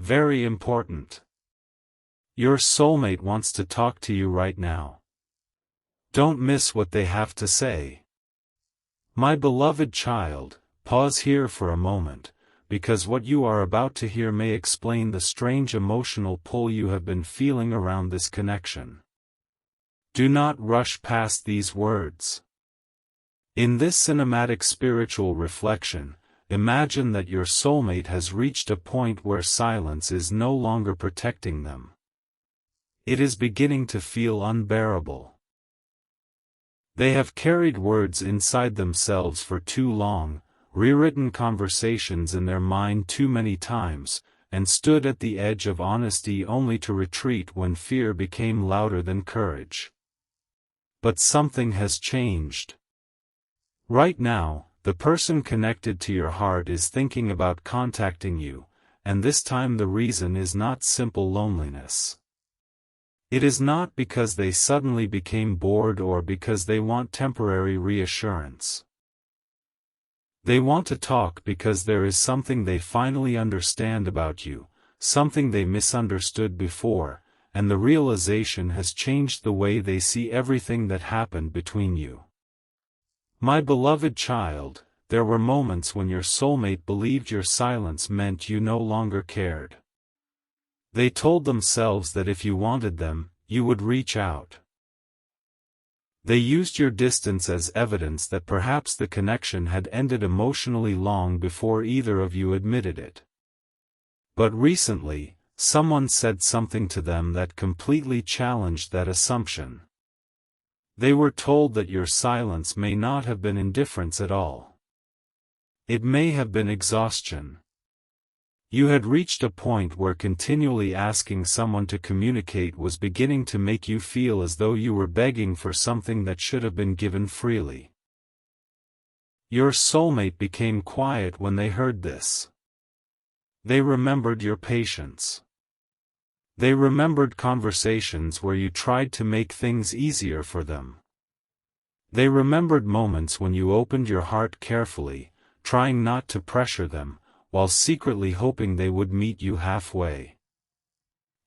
very important. Your soulmate wants to talk to you right now. Don't miss what they have to say. My beloved child, pause here for a moment, because what you are about to hear may explain the strange emotional pull you have been feeling around this connection. Do not rush past these words. In this cinematic spiritual reflection, imagine that your soulmate has reached a point where silence is no longer protecting them. It is beginning to feel unbearable. They have carried words inside themselves for too long, rewritten conversations in their mind too many times, and stood at the edge of honesty only to retreat when fear became louder than courage. But something has changed. Right now, the person connected to your heart is thinking about contacting you, and this time the reason is not simple loneliness. It is not because they suddenly became bored or because they want temporary reassurance. They want to talk because there is something they finally understand about you, something they misunderstood before, and the realization has changed the way they see everything that happened between you. My beloved child, there were moments when your soulmate believed your silence meant you no longer cared. They told themselves that if you wanted them, you would reach out. They used your distance as evidence that perhaps the connection had ended emotionally long before either of you admitted it. But recently, someone said something to them that completely challenged that assumption. They were told that your silence may not have been indifference at all. It may have been exhaustion. You had reached a point where continually asking someone to communicate was beginning to make you feel as though you were begging for something that should have been given freely. Your soulmate became quiet when they heard this. They remembered your patience. They remembered conversations where you tried to make things easier for them. They remembered moments when you opened your heart carefully, trying not to pressure them, while secretly hoping they would meet you halfway.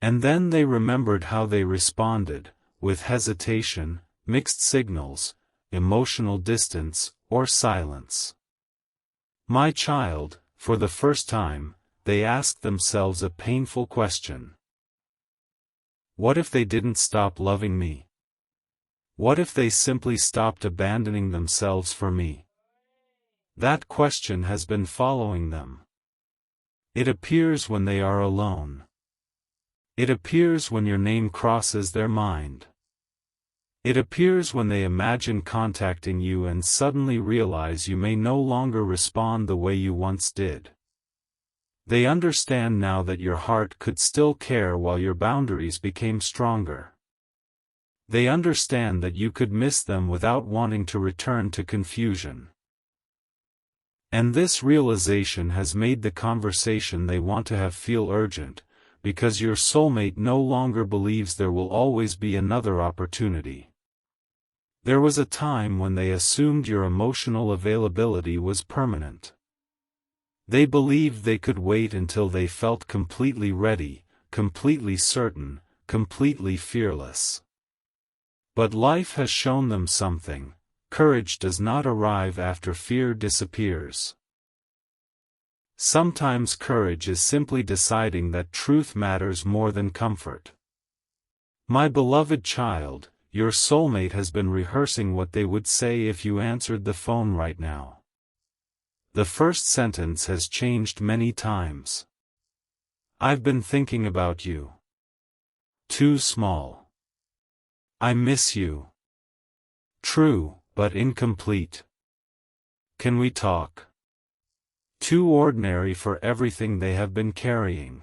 And then they remembered how they responded, with hesitation, mixed signals, emotional distance, or silence. My child, for the first time, they asked themselves a painful question. What if they didn't stop loving me? What if they simply stopped abandoning themselves for me? That question has been following them. It appears when they are alone. It appears when your name crosses their mind. It appears when they imagine contacting you and suddenly realize you may no longer respond the way you once did. They understand now that your heart could still care while your boundaries became stronger. They understand that you could miss them without wanting to return to confusion. And this realization has made the conversation they want to have feel urgent, because your soulmate no longer believes there will always be another opportunity. There was a time when they assumed your emotional availability was permanent. They believed they could wait until they felt completely ready, completely certain, completely fearless. But life has shown them something. Courage does not arrive after fear disappears. Sometimes courage is simply deciding that truth matters more than comfort. My beloved child, your soulmate has been rehearsing what they would say if you answered the phone right now. The first sentence has changed many times. I've been thinking about you. Too small. I miss you. True, but incomplete. Can we talk? Too ordinary for everything they have been carrying.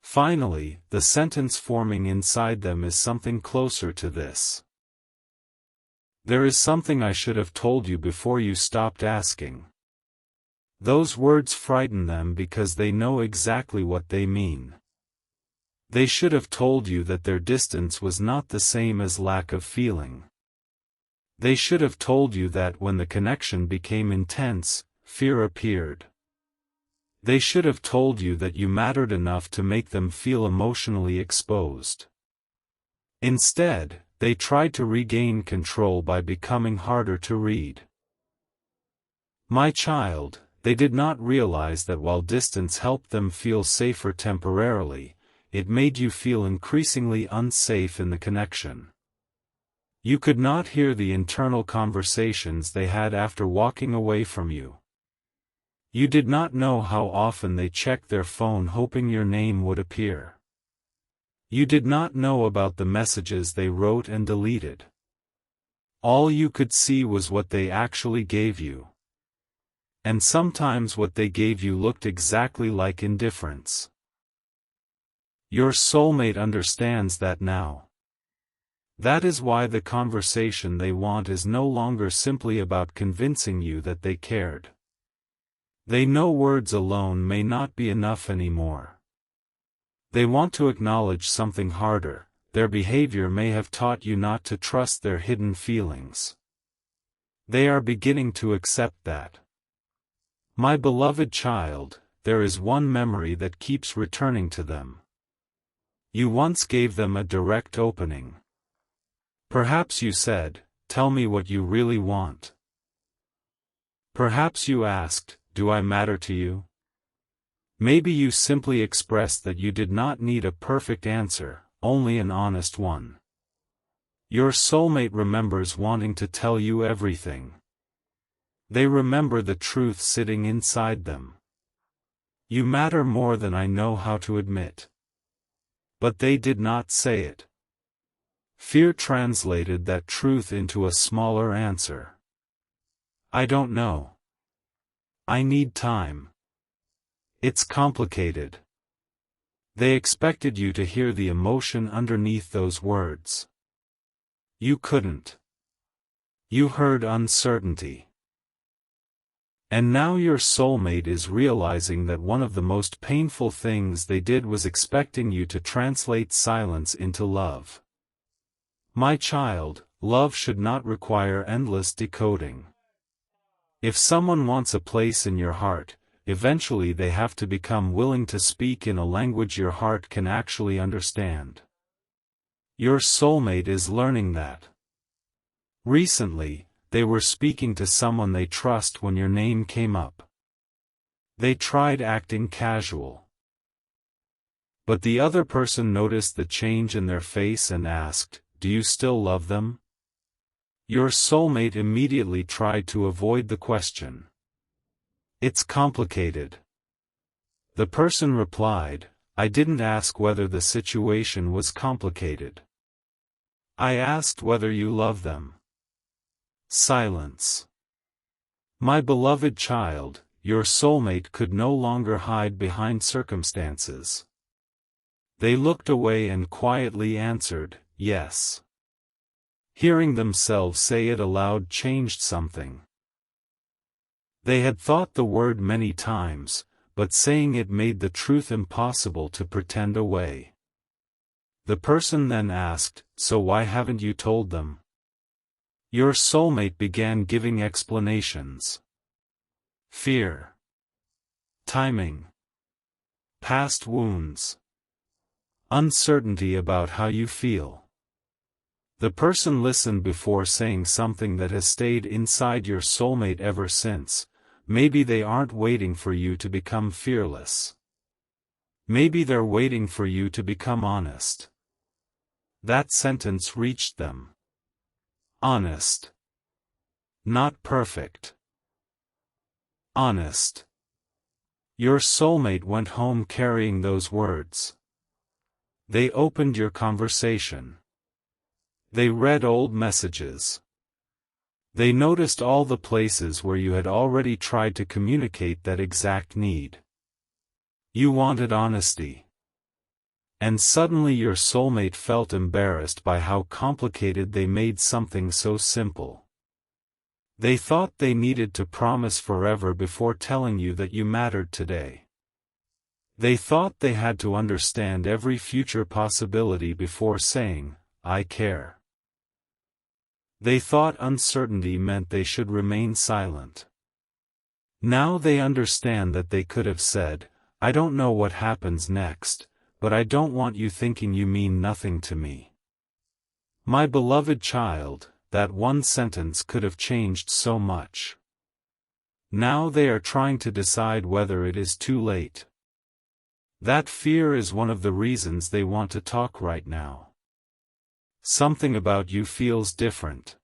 Finally, the sentence forming inside them is something closer to this. There is something I should have told you before you stopped asking. Those words frighten them because they know exactly what they mean. They should have told you that their distance was not the same as lack of feeling. They should have told you that when the connection became intense, fear appeared. They should have told you that you mattered enough to make them feel emotionally exposed. Instead, they tried to regain control by becoming harder to read. My child, they did not realize that while distance helped them feel safer temporarily, it made you feel increasingly unsafe in the connection. You could not hear the internal conversations they had after walking away from you. You did not know how often they checked their phone hoping your name would appear. You did not know about the messages they wrote and deleted. All you could see was what they actually gave you. And sometimes what they gave you looked exactly like indifference. Your soulmate understands that now. That is why the conversation they want is no longer simply about convincing you that they cared. They know words alone may not be enough anymore. They want to acknowledge something harder. Their behavior may have taught you not to trust their hidden feelings. They are beginning to accept that. My beloved child, there is one memory that keeps returning to them. You once gave them a direct opening. Perhaps you said, "Tell me what you really want." Perhaps you asked, "Do I matter to you?" Maybe you simply expressed that you did not need a perfect answer, only an honest one. Your soulmate remembers wanting to tell you everything. They remember the truth sitting inside them. You matter more than I know how to admit. But they did not say it. Fear translated that truth into a smaller answer. I don't know. I need time. It's complicated. They expected you to hear the emotion underneath those words. You couldn't. You heard uncertainty. And now your soulmate is realizing that one of the most painful things they did was expecting you to translate silence into love. My child, love should not require endless decoding. If someone wants a place in your heart, eventually they have to become willing to speak in a language your heart can actually understand. Your soulmate is learning that. Recently, they were speaking to someone they trust when your name came up. They tried acting casual. But the other person noticed the change in their face and asked, "Do you still love them?" Your soulmate immediately tried to avoid the question. It's complicated. The person replied, "I didn't ask whether the situation was complicated. I asked whether you love them." Silence. My beloved child, your soulmate could no longer hide behind circumstances. They looked away and quietly answered, "Yes." Hearing themselves say it aloud changed something. They had thought the word many times, but saying it made the truth impossible to pretend away. The person then asked, "So why haven't you told them?" Your soulmate began giving explanations. Fear. Timing. Past wounds. Uncertainty about how you feel. The person listened before saying something that has stayed inside your soulmate ever since. Maybe they aren't waiting for you to become fearless. Maybe they're waiting for you to become honest. That sentence reached them. Honest. Not perfect. Honest. Your soulmate went home carrying those words. They opened your conversation. They read old messages. They noticed all the places where you had already tried to communicate that exact need. You wanted honesty. And suddenly your soulmate felt embarrassed by how complicated they made something so simple. They thought they needed to promise forever before telling you that you mattered today. They thought they had to understand every future possibility before saying, "I care." They thought uncertainty meant they should remain silent. Now they understand that they could have said, "I don't know what happens next, but I don't want you thinking you mean nothing to me. My beloved child," that one sentence could have changed so much. Now they are trying to decide whether it is too late. That fear is one of the reasons they want to talk right now. Something about you feels different.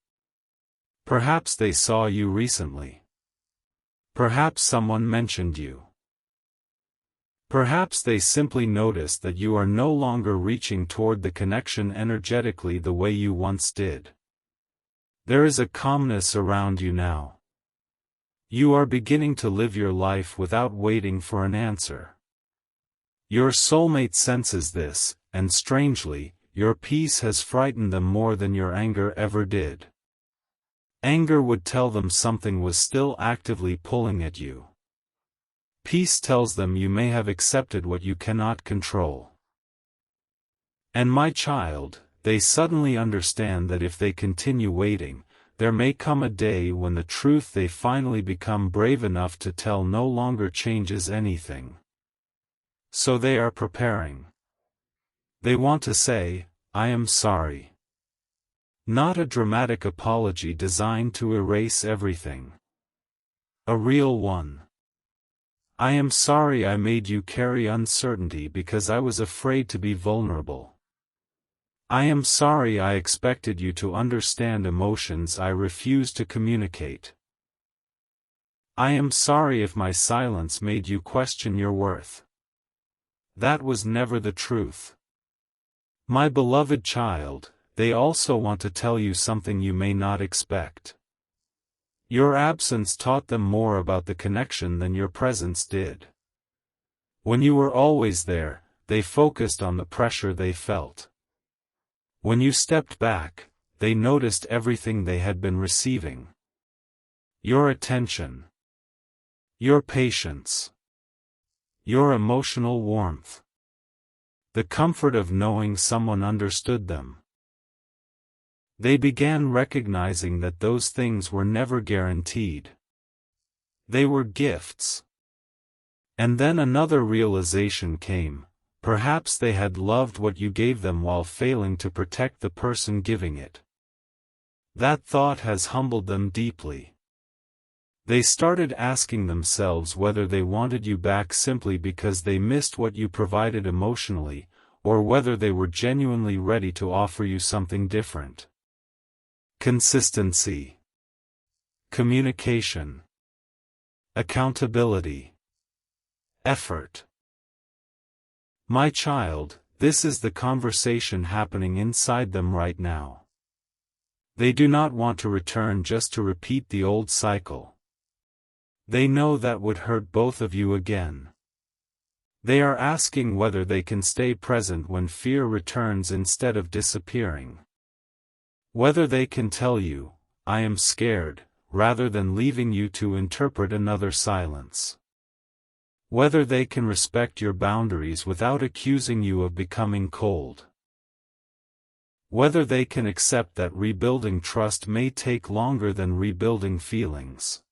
Perhaps they saw you recently. Perhaps someone mentioned you. Perhaps they simply noticed that you are no longer reaching toward the connection energetically the way you once did. There is a calmness around you now. You are beginning to live your life without waiting for an answer. Your soulmate senses this, and strangely, your peace has frightened them more than your anger ever did. Anger would tell them something was still actively pulling at you. Peace tells them you may have accepted what you cannot control. And my child, they suddenly understand that if they continue waiting, there may come a day when the truth they finally become brave enough to tell no longer changes anything. So they are preparing. They want to say, "I am sorry." Not a dramatic apology designed to erase everything. A real one. "I am sorry I made you carry uncertainty because I was afraid to be vulnerable. I am sorry I expected you to understand emotions I refused to communicate. I am sorry if my silence made you question your worth. That was never the truth." My beloved child, they also want to tell you something you may not expect. Your absence taught them more about the connection than your presence did. When you were always there, they focused on the pressure they felt. When you stepped back, they noticed everything they had been receiving. Your attention. Your patience. Your emotional warmth. The comfort of knowing someone understood them. They began recognizing that those things were never guaranteed. They were gifts. And then another realization came: perhaps they had loved what you gave them while failing to protect the person giving it. That thought has humbled them deeply. They started asking themselves whether they wanted you back simply because they missed what you provided emotionally, or whether they were genuinely ready to offer you something different. Consistency. Communication. Accountability. Effort. My child, this is the conversation happening inside them right now. They do not want to return just to repeat the old cycle. They know that would hurt both of you again. They are asking whether they can stay present when fear returns instead of disappearing. Whether they can tell you, "I am scared," rather than leaving you to interpret another silence. Whether they can respect your boundaries without accusing you of becoming cold. Whether they can accept that rebuilding trust may take longer than rebuilding feelings.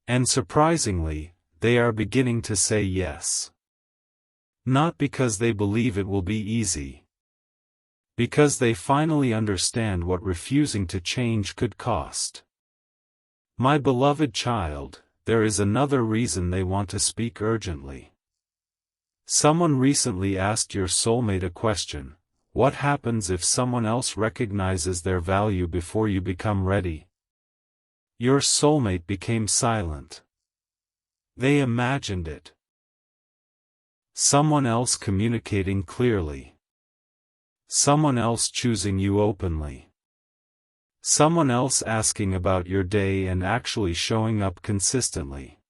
And surprisingly, they are beginning to say yes. Not because they believe it will be easy. Because they finally understand what refusing to change could cost. My beloved child, there is another reason they want to speak urgently. Someone recently asked your soulmate a question: what happens if someone else recognizes their value before you become ready? Your soulmate became silent. They imagined it. Someone else communicating clearly. Someone else choosing you openly. Someone else asking about your day and actually showing up consistently.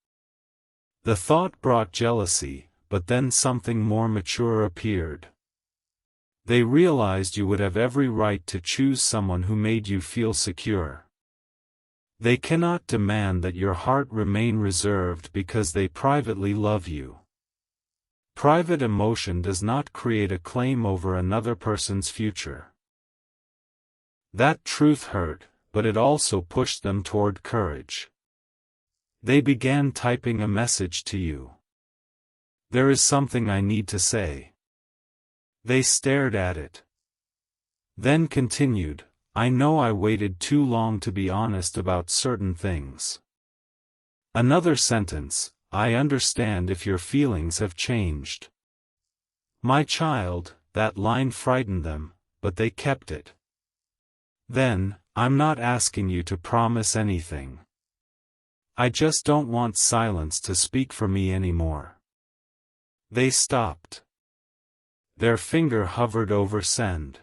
The thought brought jealousy, but then something more mature appeared. They realized you would have every right to choose someone who made you feel secure. They cannot demand that your heart remain reserved because they privately love you. Private emotion does not create a claim over another person's future. That truth hurt, but it also pushed them toward courage. They began typing a message to you. There is something I need to say. They stared at it. Then continued, I know I waited too long to be honest about certain things. Another sentence, I understand if your feelings have changed. My child, that line frightened them, but they kept it. Then, I'm not asking you to promise anything. I just don't want silence to speak for me anymore. They stopped. Their finger hovered over send.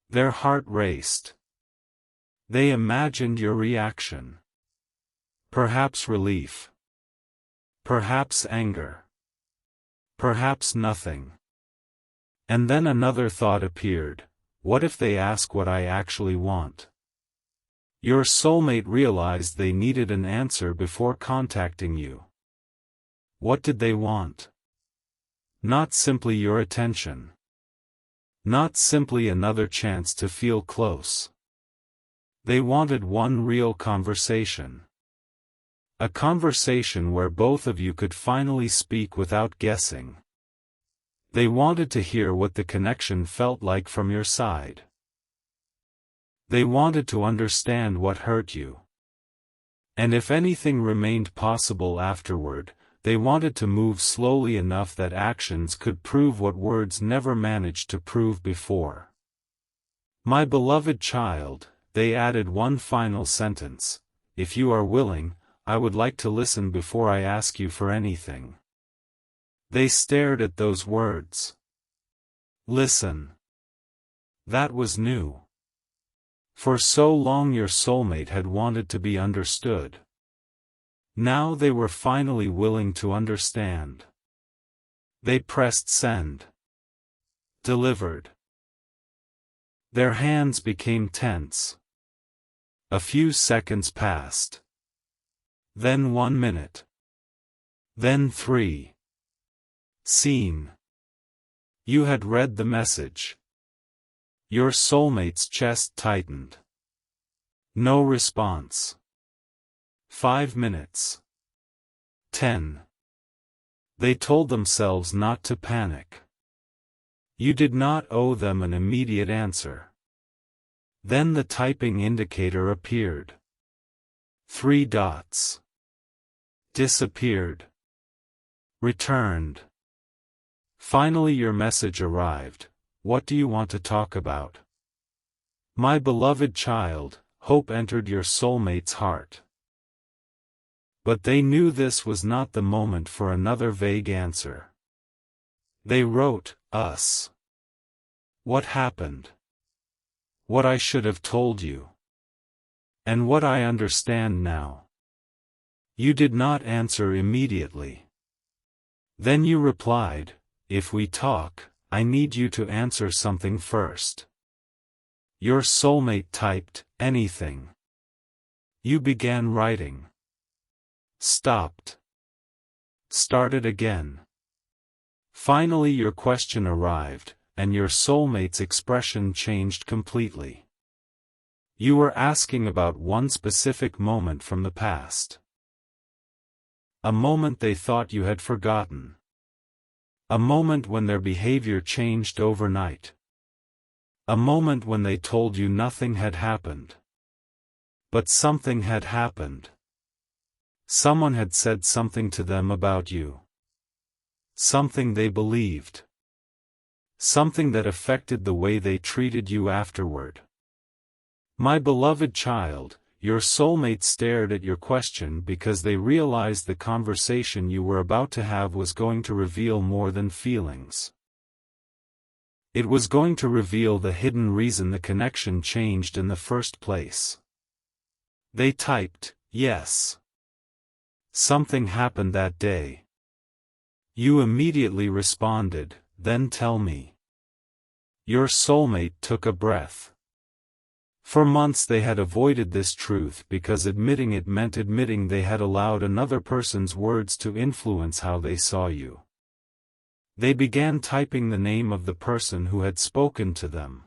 Their heart raced. They imagined your reaction. Perhaps relief. Perhaps anger. Perhaps nothing. And then another thought appeared, what if they ask what I actually want? Your soulmate realized they needed an answer before contacting you. What did they want? Not simply your attention. Not simply another chance to feel close. They wanted one real conversation. A conversation where both of you could finally speak without guessing. They wanted to hear what the connection felt like from your side. They wanted to understand what hurt you. And if anything remained possible afterward, they wanted to move slowly enough that actions could prove what words never managed to prove before. My beloved child, they added one final sentence, if you are willing, I would like to listen before I ask you for anything. They stared at those words. Listen. That was new. For so long your soulmate had wanted to be understood. Now they were finally willing to understand. They pressed send. Delivered. Their hands became tense. A few seconds passed. Then 1 minute. Then 3. Scene. You had read the message. Your soulmate's chest tightened. No response. 5 minutes. 10. They told themselves not to panic. You did not owe them an immediate answer. Then the typing indicator appeared. 3 dots. Disappeared. Returned. Finally your message arrived. What do you want to talk about? My beloved child, hope entered your soulmate's heart. But they knew this was not the moment for another vague answer. They wrote, us. What happened? What I should have told you. And what I understand now. You did not answer immediately. Then you replied, if we talk, I need you to answer something first. Your soulmate typed, anything. You began writing. Stopped. Started again. Finally your question arrived, and your soulmate's expression changed completely. You were asking about one specific moment from the past. A moment they thought you had forgotten. A moment when their behavior changed overnight. A moment when they told you nothing had happened. But something had happened. Someone had said something to them about you. Something they believed. Something that affected the way they treated you afterward. My beloved child, your soulmate stared at your question because they realized the conversation you were about to have was going to reveal more than feelings. It was going to reveal the hidden reason the connection changed in the first place. They typed, yes. Something happened that day. You immediately responded, then tell me. Your soulmate took a breath. For months they had avoided this truth because admitting it meant admitting they had allowed another person's words to influence how they saw you. They began typing the name of the person who had spoken to them.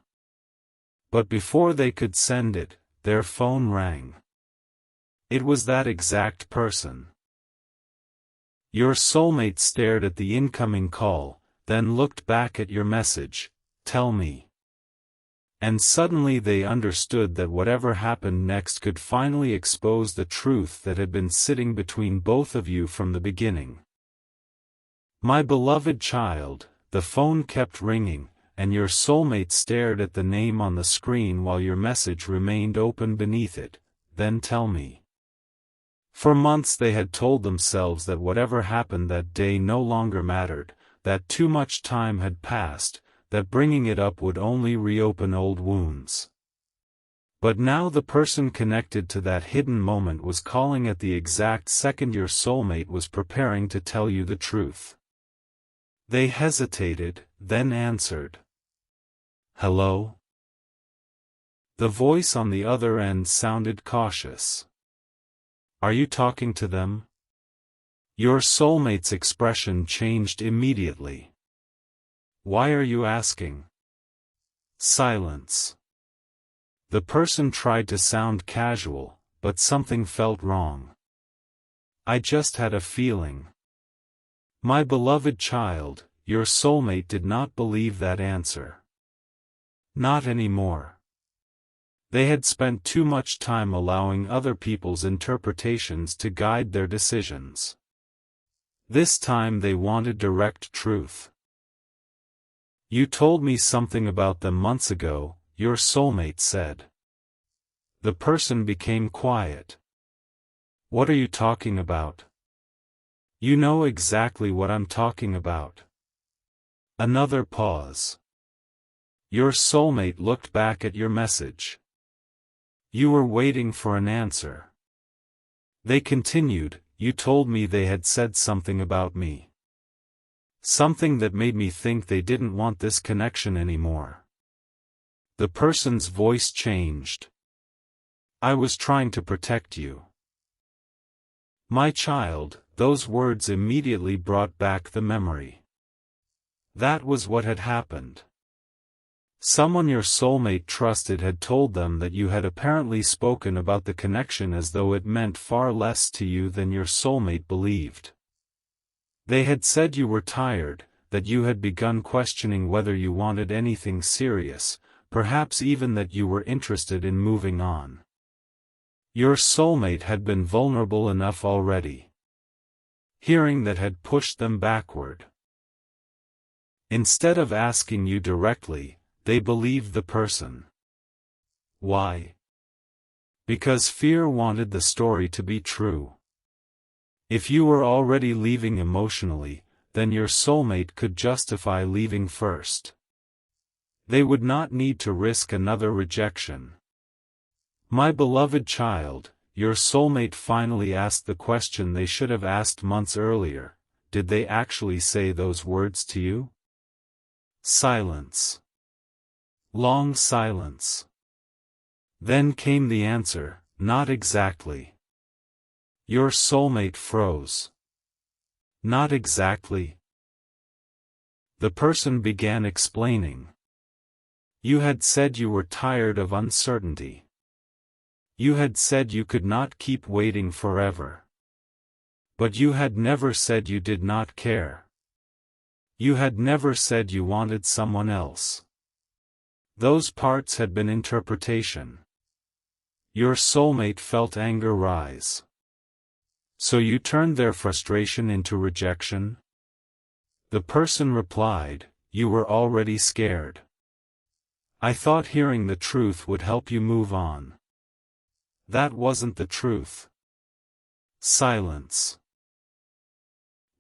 But before they could send it, their phone rang. It was that exact person. Your soulmate stared at the incoming call, then looked back at your message, "Tell me." And suddenly they understood that whatever happened next could finally expose the truth that had been sitting between both of you from the beginning. My beloved child, the phone kept ringing, and your soulmate stared at the name on the screen while your message remained open beneath it. Then tell me. For months they had told themselves that whatever happened that day no longer mattered, that too much time had passed, that bringing it up would only reopen old wounds. But now the person connected to that hidden moment was calling at the exact second your soulmate was preparing to tell you the truth. They hesitated, then answered. "Hello?" The voice on the other end sounded cautious. "Are you talking to them?" Your soulmate's expression changed immediately. "Why are you asking?" Silence. The person tried to sound casual, but something felt wrong. "I just had a feeling." My beloved child, your soulmate did not believe that answer. Not anymore. They had spent too much time allowing other people's interpretations to guide their decisions. This time they wanted direct truth. "You told me something about them months ago," your soulmate said. The person became quiet. "What are you talking about?" "You know exactly what I'm talking about." Another pause. Your soulmate looked back at your message. "You were waiting for an answer." They continued, "You told me they had said something about me. Something that made me think they didn't want this connection anymore." The person's voice changed. "I was trying to protect you." My child, those words immediately brought back the memory. That was what had happened. Someone your soulmate trusted had told them that you had apparently spoken about the connection as though it meant far less to you than your soulmate believed. They had said you were tired, that you had begun questioning whether you wanted anything serious, perhaps even that you were interested in moving on. Your soulmate had been vulnerable enough already. Hearing that had pushed them backward. Instead of asking you directly, they believed the person. Why? Because fear wanted the story to be true. If you were already leaving emotionally, then your soulmate could justify leaving first. They would not need to risk another rejection. My beloved child, your soulmate finally asked the question they should have asked months earlier. Did they actually say those words to you? Silence. Long silence. Then came the answer, "Not exactly." Your soulmate froze. "Not exactly." The person began explaining. "You had said you were tired of uncertainty. You had said you could not keep waiting forever. But you had never said you did not care. You had never said you wanted someone else. Those parts had been interpretation." Your soulmate felt anger rise. "So you turned their frustration into rejection?" The person replied, "You were already scared. I thought hearing the truth would help you move on. That wasn't the truth." Silence.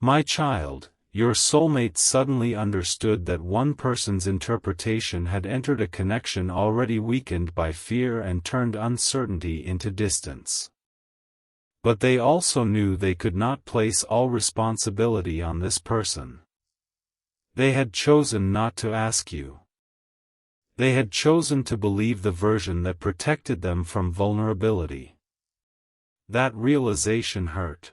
My child, your soulmate suddenly understood that one person's interpretation had entered a connection already weakened by fear and turned uncertainty into distance. But they also knew they could not place all responsibility on this person. They had chosen not to ask you. They had chosen to believe the version that protected them from vulnerability. That realization hurt.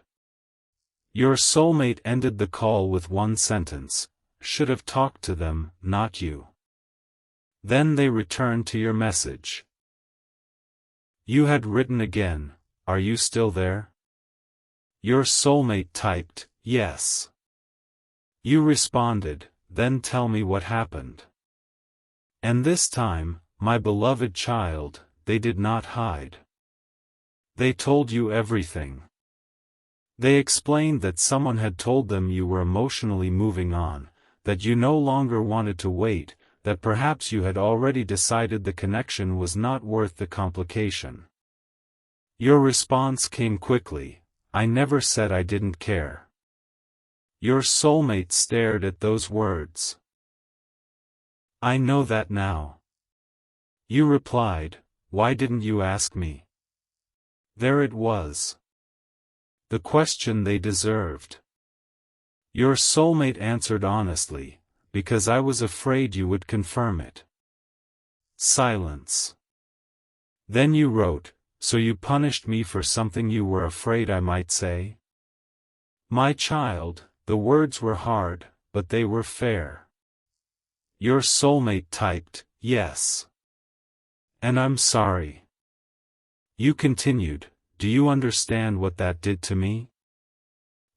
Your soulmate ended the call with one sentence, "Should have talked to them, not you." Then they returned to your message. You had written again, are you still there? Your soulmate typed, yes. You responded, then tell me what happened. And this time, my beloved child, they did not hide. They told you everything. They explained that someone had told them you were emotionally moving on, that you no longer wanted to wait, that perhaps you had already decided the connection was not worth the complication. Your response came quickly, I never said I didn't care. Your soulmate stared at those words. I know that now. You replied, why didn't you ask me? There it was. The question they deserved. Your soulmate answered honestly, because I was afraid you would confirm it. Silence. Then you wrote, so you punished me for something you were afraid I might say? My child, the words were hard, but they were fair. Your soulmate typed, yes. And I'm sorry. You continued, do you understand what that did to me?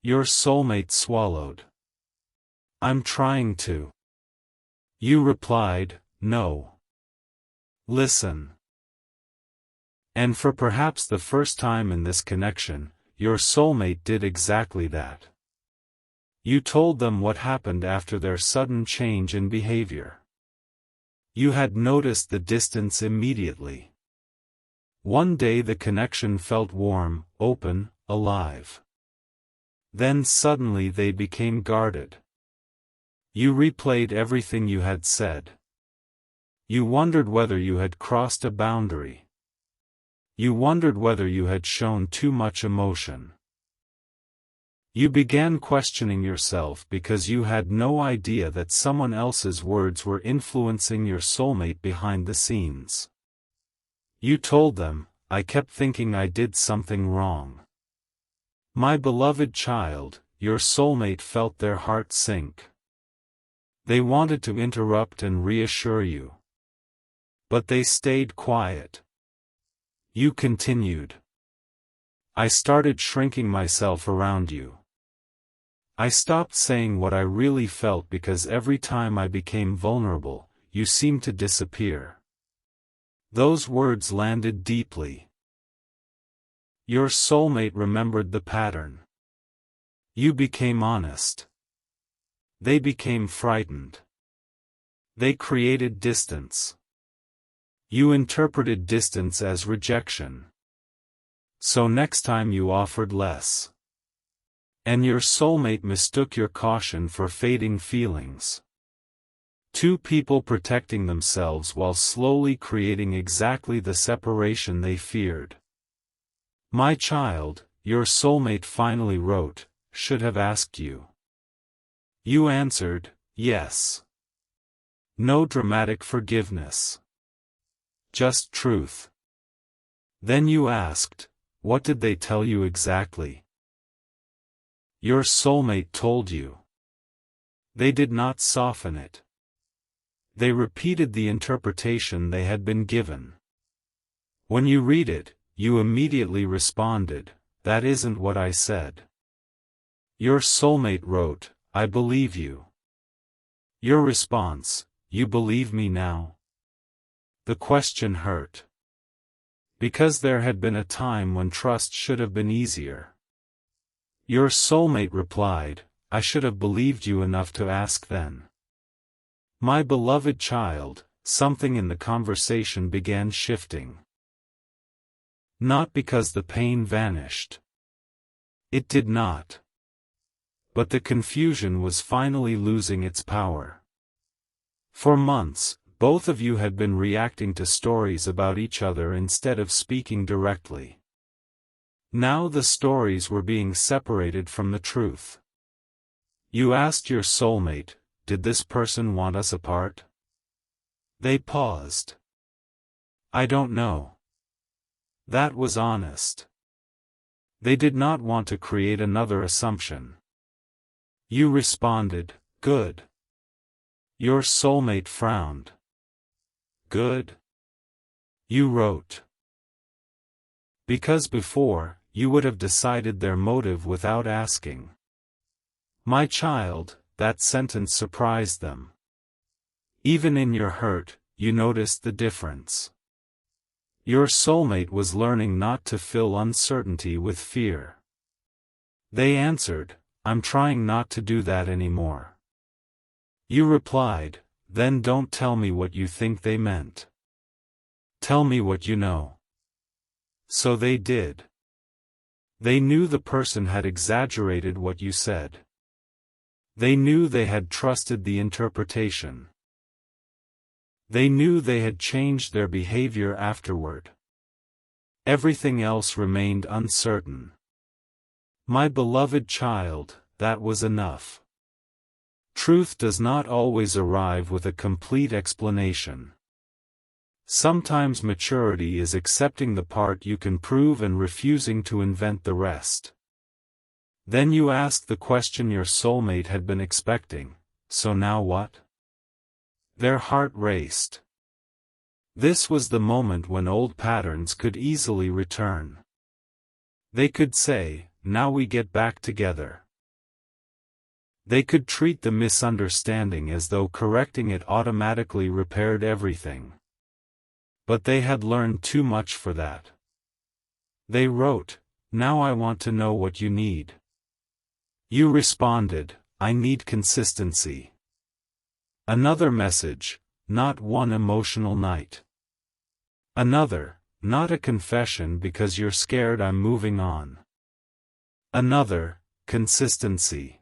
Your soulmate swallowed. I'm trying to. You replied, no. Listen. And for perhaps the first time in this connection, your soulmate did exactly that. You told them what happened after their sudden change in behavior. You had noticed the distance immediately. One day the connection felt warm, open, alive. Then suddenly they became guarded. You replayed everything you had said. You wondered whether you had crossed a boundary. You wondered whether you had shown too much emotion. You began questioning yourself because you had no idea that someone else's words were influencing your soulmate behind the scenes. You told them, I kept thinking I did something wrong. My beloved child, your soulmate felt their heart sink. They wanted to interrupt and reassure you. But they stayed quiet. You continued. I started shrinking myself around you. I stopped saying what I really felt because every time I became vulnerable, you seemed to disappear. Those words landed deeply. Your soulmate remembered the pattern. You became honest. They became frightened. They created distance. You interpreted distance as rejection. So next time you offered less. And your soulmate mistook your caution for fading feelings. Two people protecting themselves while slowly creating exactly the separation they feared. My child, your soulmate finally wrote, should have asked you. You answered, yes. No dramatic forgiveness. Just truth. Then you asked, what did they tell you exactly? Your soulmate told you. They did not soften it. They repeated the interpretation they had been given. When you read it, you immediately responded, that isn't what I said. Your soulmate wrote, I believe you. Your response, you believe me now? The question hurt. Because there had been a time when trust should have been easier. Your soulmate replied, I should have believed you enough to ask then. My beloved child, something in the conversation began shifting. Not because the pain vanished. It did not. But the confusion was finally losing its power. For months, both of you had been reacting to stories about each other instead of speaking directly. Now the stories were being separated from the truth. You asked your soulmate, did this person want us apart? They paused. I don't know. That was honest. They did not want to create another assumption. You responded, good. Your soulmate frowned. Good? You wrote. Because before, you would have decided their motive without asking. My child, that sentence surprised them. Even in your hurt, you noticed the difference. Your soulmate was learning not to fill uncertainty with fear. They answered, I'm trying not to do that anymore. You replied, then don't tell me what you think they meant. Tell me what you know. So they did. They knew the person had exaggerated what you said. They knew they had trusted the interpretation. They knew they had changed their behavior afterward. Everything else remained uncertain. My beloved child, that was enough. Truth does not always arrive with a complete explanation. Sometimes maturity is accepting the part you can prove and refusing to invent the rest. Then you ask the question your soulmate had been expecting, so now what? Their heart raced. This was the moment when old patterns could easily return. They could say, now we get back together. They could treat the misunderstanding as though correcting it automatically repaired everything. But they had learned too much for that. They wrote, now I want to know what you need. You responded, I need consistency. Another message, not one emotional night. Another, not a confession because you're scared I'm moving on. Another, consistency.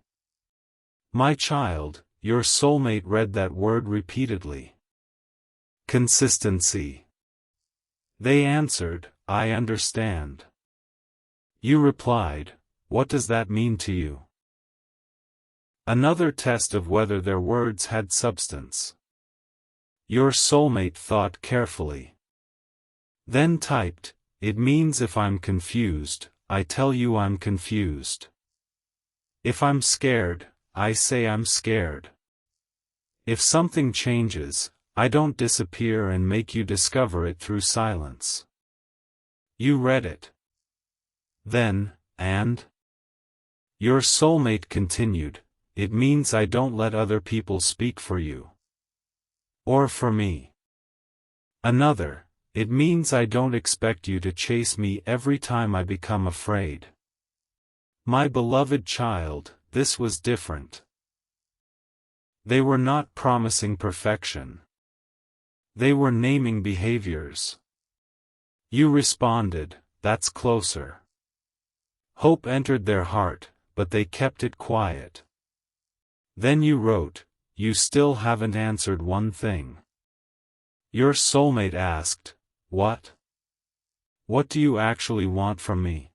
My child, your soulmate read that word repeatedly. Consistency. They answered, I understand. You replied, what does that mean to you? Another test of whether their words had substance. Your soulmate thought carefully. Then typed, it means if I'm confused, I tell you I'm confused. If I'm scared, I say I'm scared. If something changes, I don't disappear and make you discover it through silence. You read it. Then, and? Your soulmate continued, it means I don't let other people speak for you. Or for me. Another, it means I don't expect you to chase me every time I become afraid. My beloved child, this was different. They were not promising perfection. They were naming behaviors. You responded, that's closer. Hope entered their heart, but they kept it quiet. Then you wrote, you still haven't answered one thing. Your soulmate asked, what? What do you actually want from me?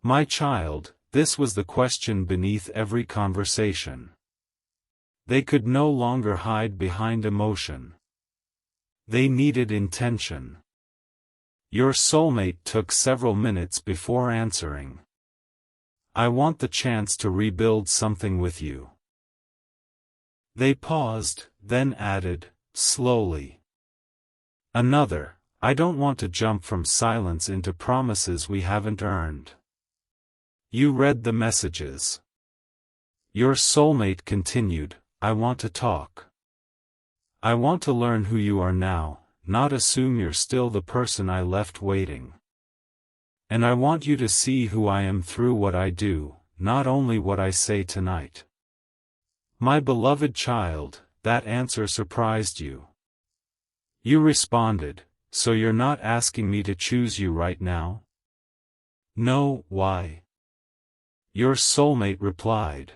My child, this was the question beneath every conversation. They could no longer hide behind emotion. They needed intention. Your soulmate took several minutes before answering. I want the chance to rebuild something with you. They paused, then added, slowly. Another, I don't want to jump from silence into promises we haven't earned. You read the messages. Your soulmate continued, I want to talk. I want to learn who you are now, not assume you're still the person I left waiting. And I want you to see who I am through what I do, not only what I say tonight. My beloved child, that answer surprised you. You responded, so you're not asking me to choose you right now? No, why? Your soulmate replied.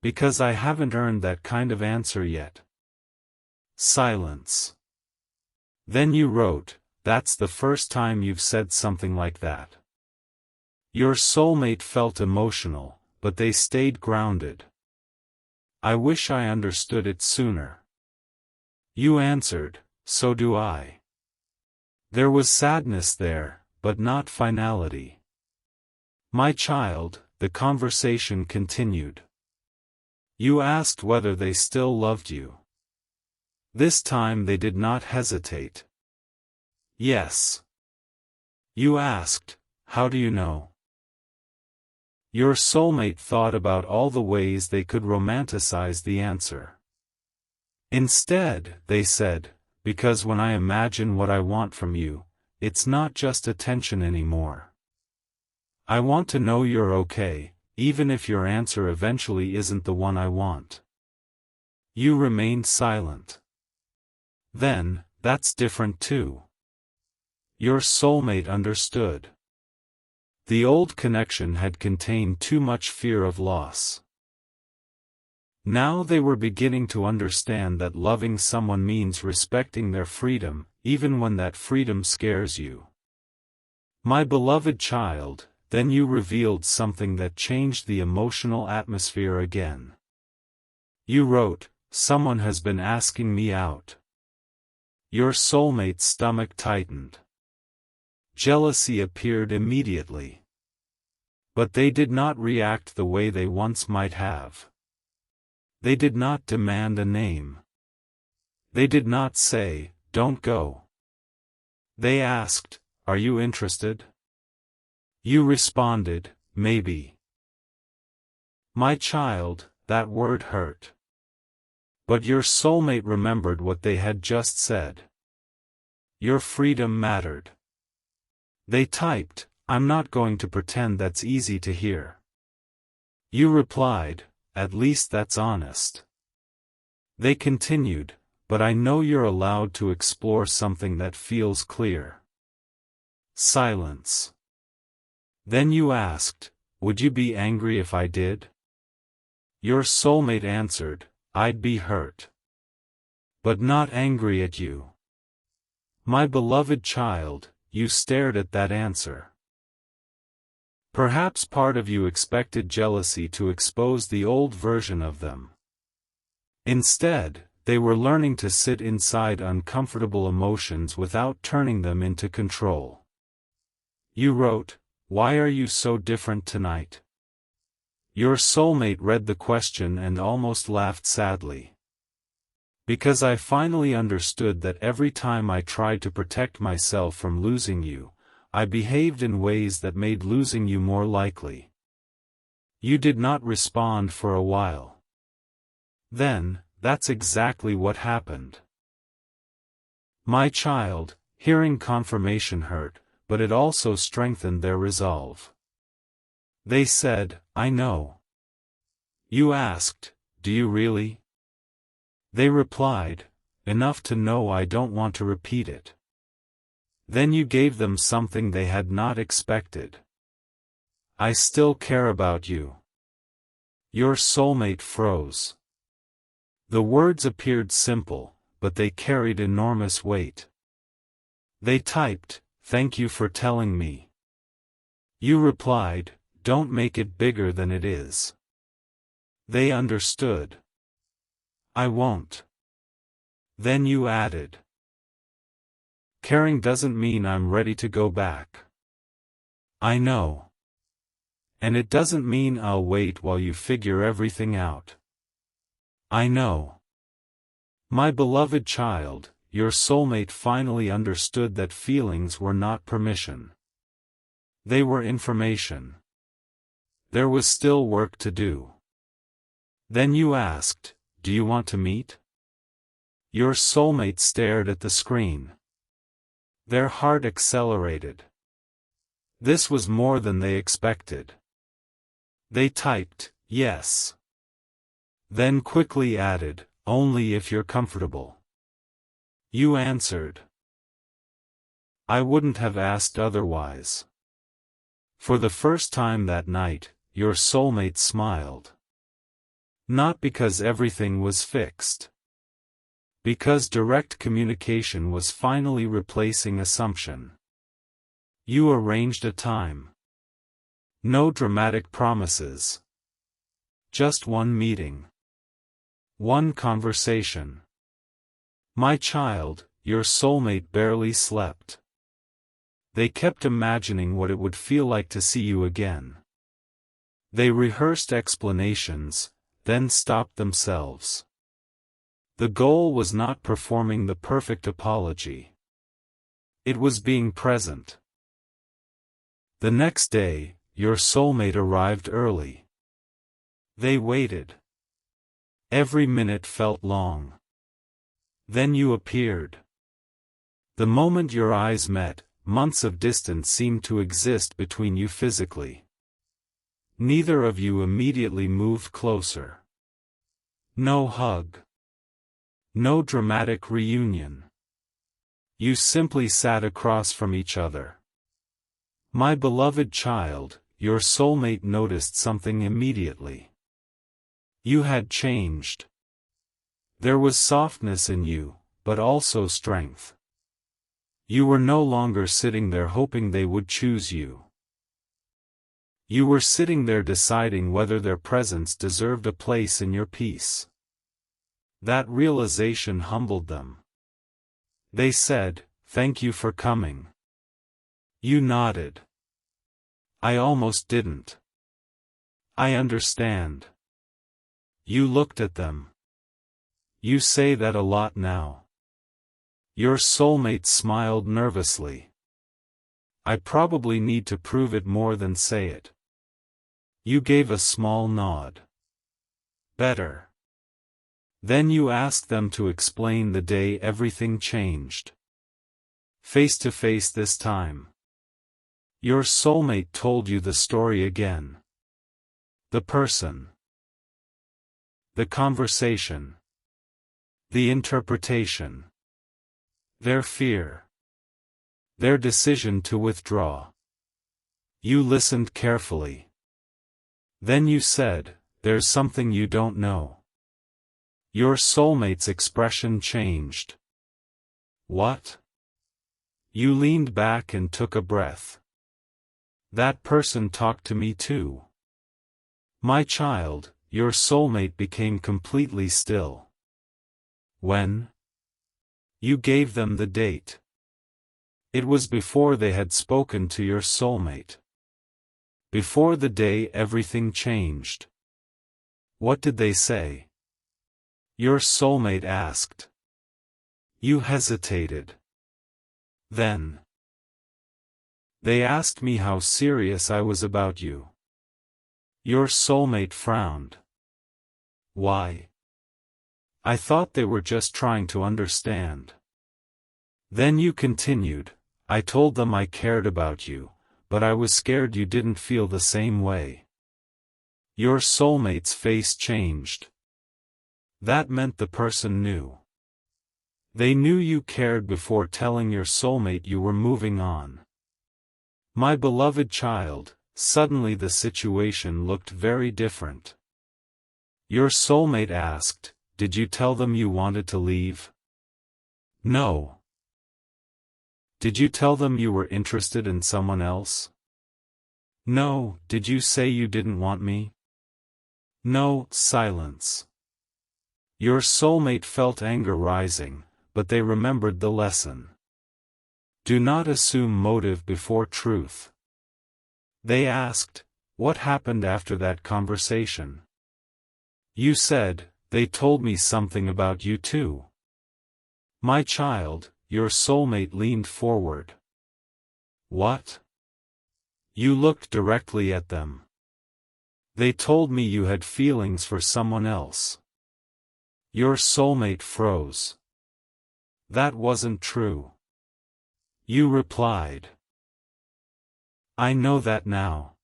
Because I haven't earned that kind of answer yet. Silence. Then you wrote, that's the first time you've said something like that. Your soulmate felt emotional, but they stayed grounded. I wish I understood it sooner. You answered, so do I. There was sadness there, but not finality. My child, the conversation continued. You asked whether they still loved you. This time they did not hesitate. Yes. You asked, how do you know? Your soulmate thought about all the ways they could romanticize the answer. Instead, they said, because when I imagine what I want from you, it's not just attention anymore. I want to know you're okay, even if your answer eventually isn't the one I want. You remained silent. Then, that's different too. Your soulmate understood. The old connection had contained too much fear of loss. Now they were beginning to understand that loving someone means respecting their freedom, even when that freedom scares you. My beloved child, then you revealed something that changed the emotional atmosphere again. You wrote, someone has been asking me out. Your soulmate's stomach tightened. Jealousy appeared immediately. But they did not react the way they once might have. They did not demand a name. They did not say, don't go. They asked, are you interested? You responded, maybe. My child, that word hurt. But your soulmate remembered what they had just said. Your freedom mattered. They typed, I'm not going to pretend that's easy to hear. You replied, at least that's honest. They continued, but I know you're allowed to explore something that feels clear. Silence. Then you asked, would you be angry if I did? Your soulmate answered, I'd be hurt. But not angry at you. My beloved child, you stared at that answer. Perhaps part of you expected jealousy to expose the old version of them. Instead, they were learning to sit inside uncomfortable emotions without turning them into control. You wrote, why are you so different tonight? Your soulmate read the question and almost laughed sadly. Because I finally understood that every time I tried to protect myself from losing you, I behaved in ways that made losing you more likely. You did not respond for a while. Then, that's exactly what happened. My child, hearing confirmation hurt, but it also strengthened their resolve. They said, I know. You asked, do you really? They replied, enough to know I don't want to repeat it. Then you gave them something they had not expected. I still care about you. Your soulmate froze. The words appeared simple, but they carried enormous weight. They typed, thank you for telling me. You replied, don't make it bigger than it is. They understood. I won't. Then you added. Caring doesn't mean I'm ready to go back. I know. And it doesn't mean I'll wait while you figure everything out. I know. My beloved child, your soulmate finally understood that feelings were not permission. They were information. There was still work to do. Then you asked, do you want to meet? Your soulmate stared at the screen. Their heart accelerated. This was more than they expected. They typed, yes. Then quickly added, only if you're comfortable. You answered. I wouldn't have asked otherwise. For the first time that night, your soulmate smiled. Not because everything was fixed. Because direct communication was finally replacing assumption. You arranged a time. No dramatic promises. Just one meeting. One conversation. My child, your soulmate barely slept. They kept imagining what it would feel like to see you again. They rehearsed explanations, then stopped themselves. The goal was not performing the perfect apology. It was being present. The next day, your soulmate arrived early. They waited. Every minute felt long. Then you appeared. The moment your eyes met, months of distance seemed to exist between you physically. Neither of you immediately moved closer. No hug. No dramatic reunion. You simply sat across from each other. My beloved child, your soulmate noticed something immediately. You had changed. There was softness in you, but also strength. You were no longer sitting there hoping they would choose you. You were sitting there deciding whether their presence deserved a place in your peace. That realization humbled them. They said, "Thank you for coming." You nodded. "I almost didn't. I understand." You looked at them. "You say that a lot now." Your soulmate smiled nervously. "I probably need to prove it more than say it." You gave a small nod. "Better." Then you asked them to explain the day everything changed. Face to face this time. Your soulmate told you the story again. The person. The conversation. The interpretation. Their fear. Their decision to withdraw. You listened carefully. Then you said, "There's something you don't know." Your soulmate's expression changed. "What?" You leaned back and took a breath. "That person talked to me too." My child, your soulmate became completely still. When? You gave them the date. It was before they had spoken to your soulmate. Before the day everything changed. What did they say? Your soulmate asked. You hesitated. Then. They asked me how serious I was about you. Your soulmate frowned. Why? I thought they were just trying to understand. Then you continued, I told them I cared about you, but I was scared you didn't feel the same way. Your soulmate's face changed. That meant the person knew. They knew you cared before telling your soulmate you were moving on. My beloved child, suddenly the situation looked very different. Your soulmate asked, did you tell them you wanted to leave? No. Did you tell them you were interested in someone else? No. Did you say you didn't want me? No. Silence. Your soulmate felt anger rising, but they remembered the lesson. Do not assume motive before truth. They asked, what happened after that conversation? You said, they told me something about you too. My child, your soulmate leaned forward. What? You looked directly at them. They told me you had feelings for someone else. Your soulmate froze. That wasn't true. You replied. I know that now.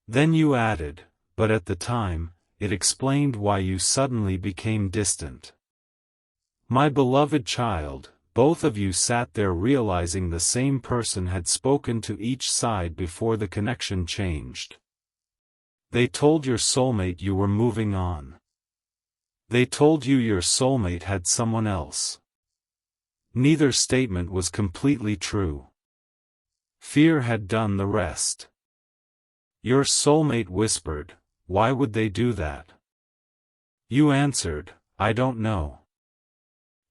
Then you added, but at the time, it explained why you suddenly became distant. My beloved child, both of you sat there realizing the same person had spoken to each side before the connection changed. They told your soulmate you were moving on. They told you your soulmate had someone else. Neither statement was completely true. Fear had done the rest. Your soulmate whispered, why would they do that? You answered, I don't know.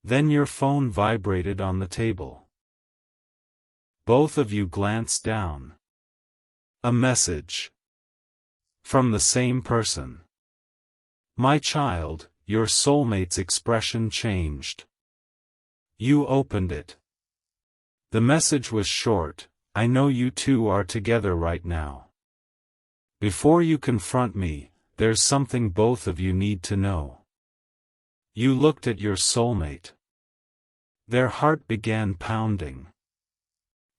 Then your phone vibrated on the table. Both of you glanced down. A message. From the same person. My child, your soulmate's expression changed. You opened it. The message was short, I know you two are together right now. Before you confront me, there's something both of you need to know. You looked at your soulmate. Their heart began pounding.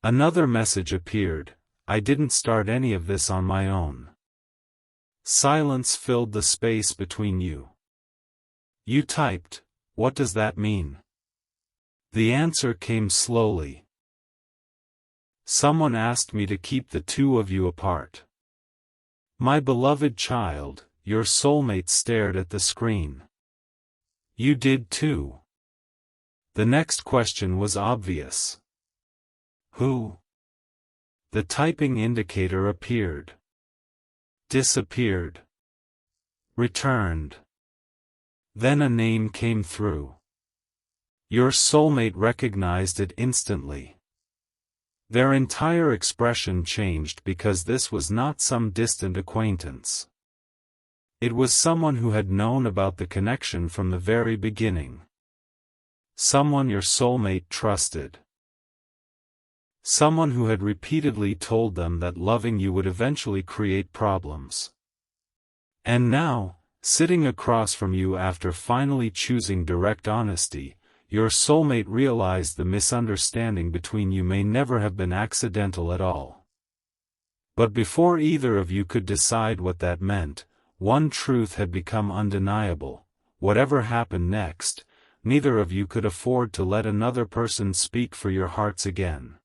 Another message appeared: I didn't start any of this on my own. Silence filled the space between you. You typed, "What does that mean?" The answer came slowly. Someone asked me to keep the two of you apart. My beloved child, your soulmate stared at the screen. You did too. The next question was obvious. Who? The typing indicator appeared. Disappeared. Returned. Then a name came through. Your soulmate recognized it instantly. Their entire expression changed because this was not some distant acquaintance. It was someone who had known about the connection from the very beginning. Someone your soulmate trusted. Someone who had repeatedly told them that loving you would eventually create problems. And now, sitting across from you after finally choosing direct honesty, your soulmate realized the misunderstanding between you may never have been accidental at all. But before either of you could decide what that meant, one truth had become undeniable: whatever happened next, neither of you could afford to let another person speak for your hearts again.